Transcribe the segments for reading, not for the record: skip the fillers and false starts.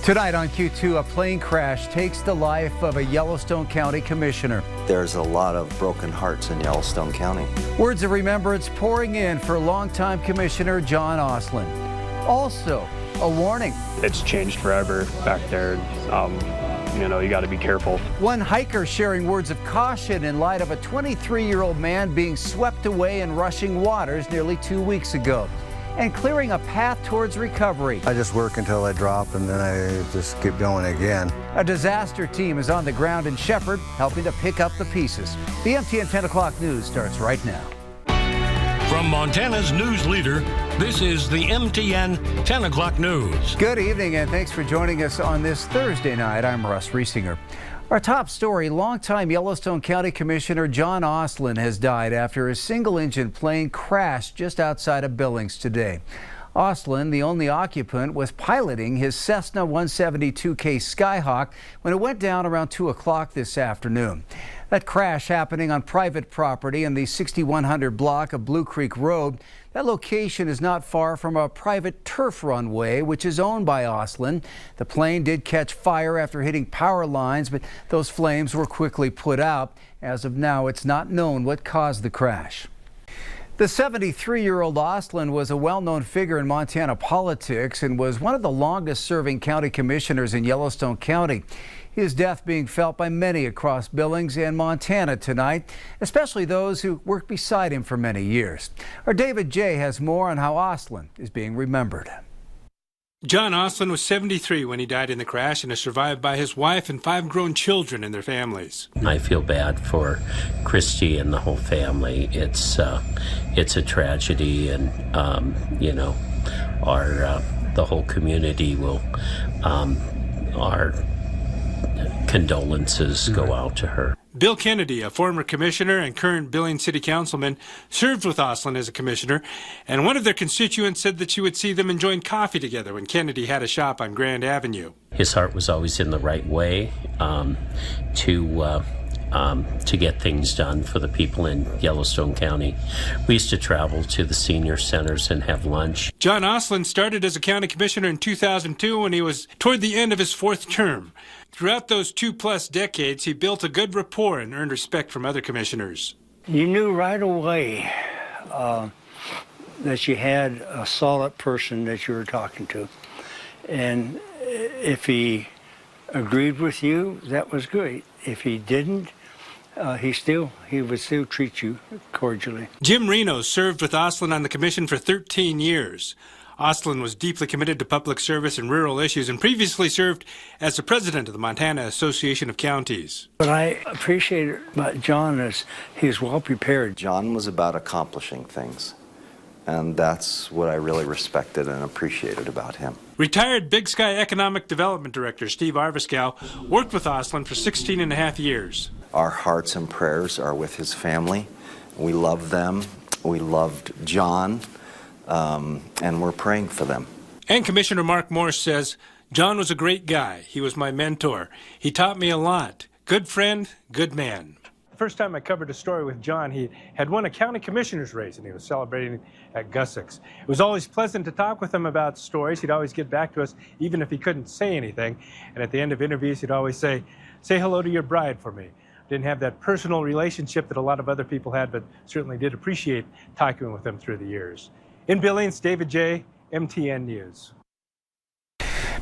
Tonight on Q2, a plane crash takes the life of a Yellowstone County commissioner. There's a lot of broken hearts in Yellowstone County. Words of remembrance pouring in for longtime Commissioner John Osland. Also, a warning. It's changed forever back there. You got to be careful. One hiker sharing words of caution in light of a 23-year-old man being swept away in rushing waters nearly 2 weeks ago, and clearing a path towards recovery. I just work until I drop and then I just keep going again. A disaster team is on the ground in Shepherd helping to pick up the pieces. The MTN 10 o'clock news starts right now. From Montana's news leader, this is the MTN 10 o'clock news. Good evening and thanks for joining us on this Thursday night. I'm Russ Riesinger. Our top story, longtime Yellowstone County Commissioner John Osland has died after a single-engine plane crashed just outside of Billings today. Osland, the only occupant, was piloting his Cessna 172K Skyhawk when it went down around 2 o'clock this afternoon. That crash happening on private property in the 6100 block of Blue Creek Road. That location is not far from a private turf runway, which is owned by Osland. The plane did catch fire after hitting power lines, but those flames were quickly put out. As of now, it's not known what caused the crash. The 73-year-old Osland was a well-known figure in Montana politics and was one of the longest-serving county commissioners in Yellowstone County. His death being felt by many across Billings and Montana tonight, especially those who worked beside him for many years. Our David J. has more on how Osland is being remembered. John Osland was 73 when he died in the crash and is survived by his wife and 5 grown children and their families. I feel bad for Christy and the whole family. It's a tragedy, and the whole community will our condolences go out to her. Bill Kennedy, a former commissioner and current Billings City Councilman, served with Osland as a commissioner, and one of their constituents said that she would see them enjoying coffee together when Kennedy had a shop on Grand Avenue. His heart was always in the right way to get things done for the people in Yellowstone County. We used to travel to the senior centers and have lunch. John Osland started as a county commissioner in 2002 when he was toward the end of his 4th term. Throughout those 2+ decades, he built a good rapport and earned respect from other commissioners. You knew right away that you had a solid person that you were talking to. And if he agreed with you, that was great. If he didn't, he would still treat you cordially. Jim Reno served with Osland on the commission for 13 years. Osland was deeply committed to public service and rural issues and previously served as the president of the Montana Association of Counties. What I appreciate about John is he was well prepared. John was about accomplishing things, and that's what I really respected and appreciated about him. Retired Big Sky Economic Development Director Steve Arviskow worked with Osland for 16.5 years. Our hearts and prayers are with his family. We love them. We loved John. And we're praying for them. And Commissioner Mark Morse says, John was a great guy. He was my mentor. He taught me a lot. Good friend, good man. The first time I covered a story with John, he had won a county commissioner's race, and he was celebrating at Gussex. It was always pleasant to talk with him about stories. He'd always get back to us, even if he couldn't say anything. And at the end of interviews, he'd always say hello to your bride for me. Didn't have that personal relationship that a lot of other people had, but certainly did appreciate talking with him through the years. In Billings, David J., MTN News.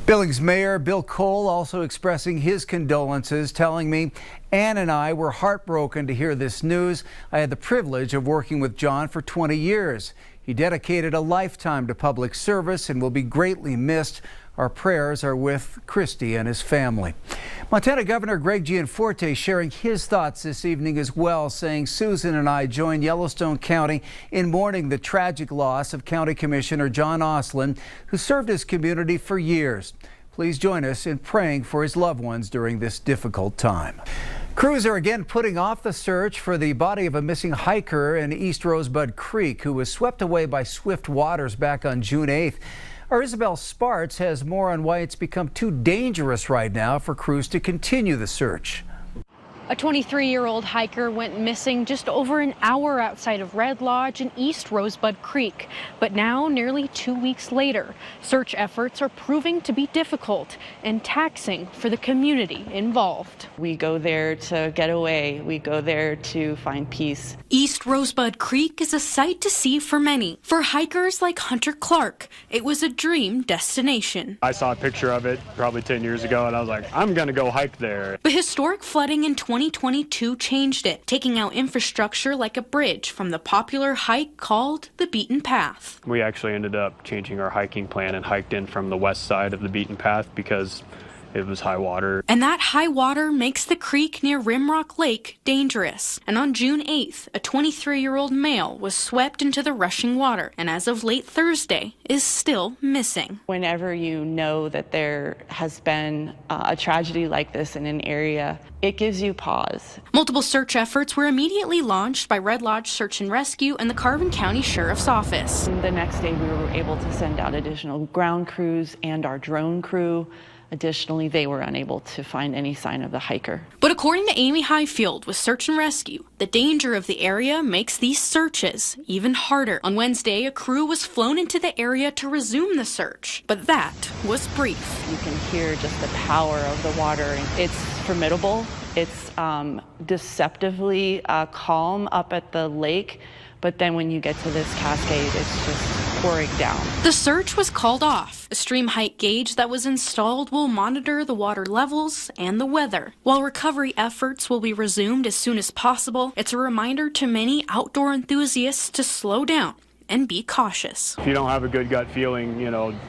Billings Mayor Bill Cole also expressing his condolences, telling me, Ann and I were heartbroken to hear this news. I had the privilege of working with John for 20 years. He dedicated a lifetime to public service and will be greatly missed. Our prayers are with Christy and his family. Montana Governor Greg Gianforte sharing his thoughts this evening as well, saying Susan and I join Yellowstone County in mourning the tragic loss of County Commissioner John Osland, who served his community for years. Please join us in praying for his loved ones during this difficult time. Crews are again putting off the search for the body of a missing hiker in East Rosebud Creek who was swept away by swift waters back on June 8th. Our Isabel Sparts has more on why it's become too dangerous right now for crews to continue the search. A 23-year-old hiker went missing just over an hour outside of Red Lodge in East Rosebud Creek. But now, nearly 2 weeks later, search efforts are proving to be difficult and taxing for the community involved. We go there to get away. We go there to find peace. East Rosebud Creek is a sight to see for many. For hikers like Hunter Clark, it was a dream destination. I saw a picture of it probably 10 years ago, and I was like, I'm going to go hike there. But historic flooding in 2022 changed it, taking out infrastructure like a bridge from the popular hike called the Beaten Path. We actually ended up changing our hiking plan and hiked in from the west side of the Beaten Path because it was high water. And that high water makes the creek near Rimrock Lake dangerous. And on June 8th, a 23-year-old male was swept into the rushing water and as of late Thursday is still missing. Whenever you know that there has been a tragedy like this in an area, it gives you pause. Multiple search efforts were immediately launched by Red Lodge Search and Rescue and the Carbon County Sheriff's Office. The next day we were able to send out additional ground crews and our drone crew. Additionally, they were unable to find any sign of the hiker. But according to Amy Highfield with Search and Rescue, the danger of the area makes these searches even harder. On Wednesday, a crew was flown into the area to resume the search, but that was brief. You can hear just the power of the water. It's formidable. It's deceptively calm up at the lake, but then when you get to this cascade, it's just pouring down. The search was called off. A stream height gauge that was installed will monitor the water levels and the weather. While recovery efforts will be resumed as soon as possible, it's a reminder to many outdoor enthusiasts to slow down and be cautious. If you don't have a good gut feeling,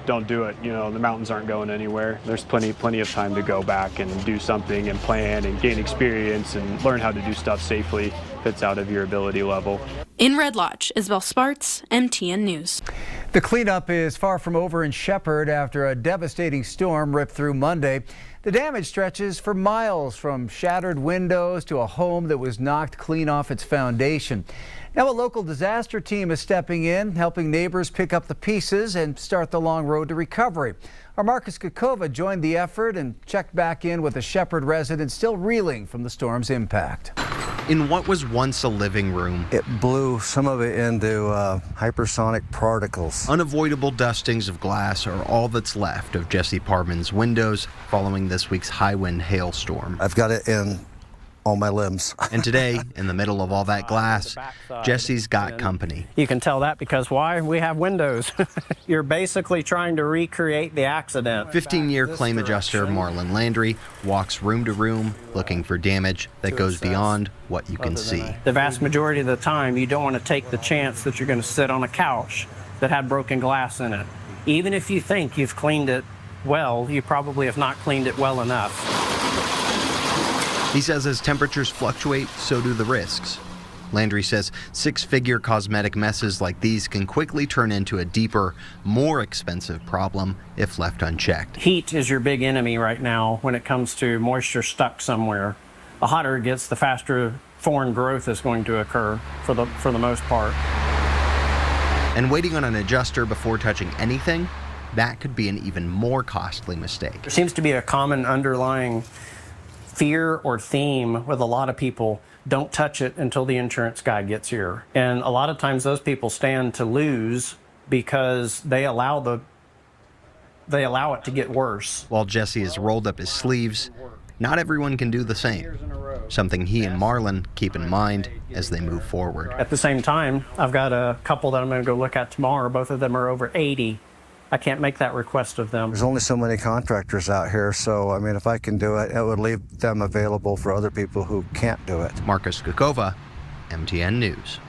don't do it. The mountains aren't going anywhere. There's plenty of time to go back and do something and plan and gain experience and learn how to do stuff safely that's out of your ability level. In Red Lodge, Isabel Sparts, MTN News. The cleanup is far from over in Shepherd after a devastating storm ripped through Monday. The damage stretches for miles, from shattered windows to a home that was knocked clean off its foundation. Now a local disaster team is stepping in, helping neighbors pick up the pieces and start the long road to recovery. Our Marcus Kakova joined the effort and checked back in with a Shepherd resident still reeling from the storm's impact. In what was once a living room, It blew some of it into hypersonic particles. unavoidable dustings of glass are all that's left of Jesse Parman's windows following this week's high wind hailstorm. I've got it in all my limbs. And today, in the middle of all that glass, Jesse's got company. You can tell that because why? We have windows. You're basically trying to recreate the accident. 15-year claim adjuster Marlon Landry walks room to room looking for damage that goes beyond what you can see. The vast majority of the time, you don't want to take the chance that you're going to sit on a couch that had broken glass in it. Even if you think you've cleaned it well, you probably have not cleaned it well enough. He says as temperatures fluctuate, so do the risks. Landry says six-figure cosmetic messes like these can quickly turn into a deeper, more expensive problem if left unchecked. Heat is your big enemy right now when it comes to moisture stuck somewhere. The hotter it gets, the faster foreign growth is going to occur for the most part. And waiting on an adjuster before touching anything, that could be an even more costly mistake. There seems to be a common underlying fear or theme with a lot of people. Don't touch it until the insurance guy gets here. And a lot of times those people stand to lose because they allow it to get worse. While Jesse has rolled up his sleeves, not everyone can do the same. Something he and Marlon keep in mind as they move forward. At the same time, I've got a couple that I'm going to go look at tomorrow. Both of them are over 80. I can't make that request of them. There's only so many contractors out here, so I mean, if I can do it, it would leave them available for other people who can't do it. Marcus Kakova, MTN News.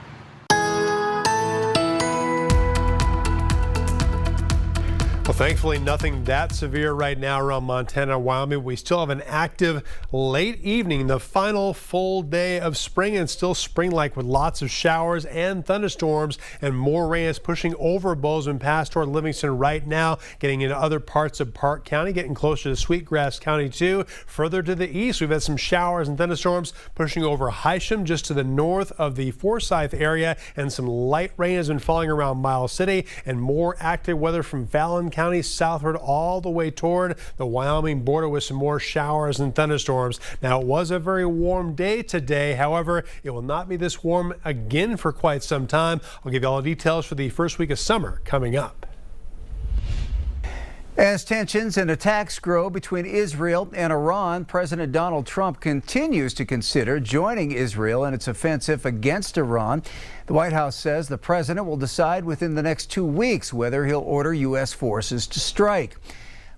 Well, thankfully, nothing that severe right now around Montana and Wyoming. We still have an active late evening, the final full day of spring, and still spring-like with lots of showers and thunderstorms, and more rain is pushing over Bozeman Pass toward Livingston right now, getting into other parts of Park County, getting closer to Sweetgrass County too. Further to the east, we've had some showers and thunderstorms pushing over Hysham, just to the north of the Forsyth area, and some light rain has been falling around Miles City, and more active weather from Fallon County southward all the way toward the Wyoming border with some more showers and thunderstorms. Now, it was a very warm day today. However, it will not be this warm again for quite some time. I'll give you all the details for the first week of summer coming up. As tensions and attacks grow between Israel and Iran, President Donald Trump continues to consider joining Israel in its offensive against Iran. The White House says the president will decide within the next 2 weeks whether he'll order U.S. forces to strike.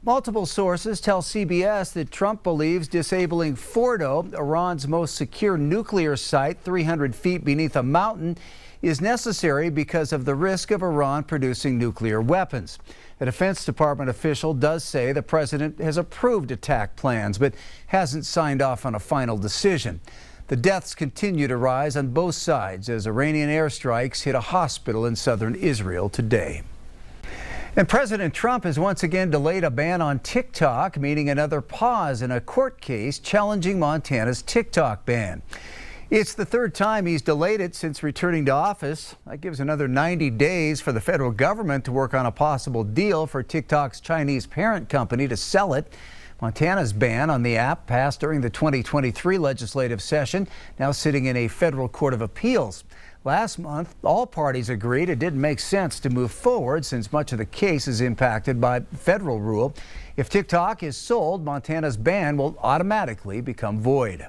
Multiple sources tell CBS that Trump believes disabling Fordo, Iran's most secure nuclear site 300 feet beneath a mountain, is necessary because of the risk of Iran producing nuclear weapons. A Defense Department official does say the president has approved attack plans, but hasn't signed off on a final decision. The deaths continue to rise on both sides as Iranian airstrikes hit a hospital in southern Israel today. And President Trump has once again delayed a ban on Tik Tok, meaning another pause in a court case challenging Montana's Tik Tok ban. It's the third time he's delayed it since returning to office. That gives another 90 days for the federal government to work on a possible deal for TikTok's Chinese parent company to sell it. Montana's ban on the app passed during the 2023 legislative session, now sitting in a federal court of appeals. Last month, all parties agreed it didn't make sense to move forward since much of the case is impacted by federal rule. If TikTok is sold, Montana's ban will automatically become void.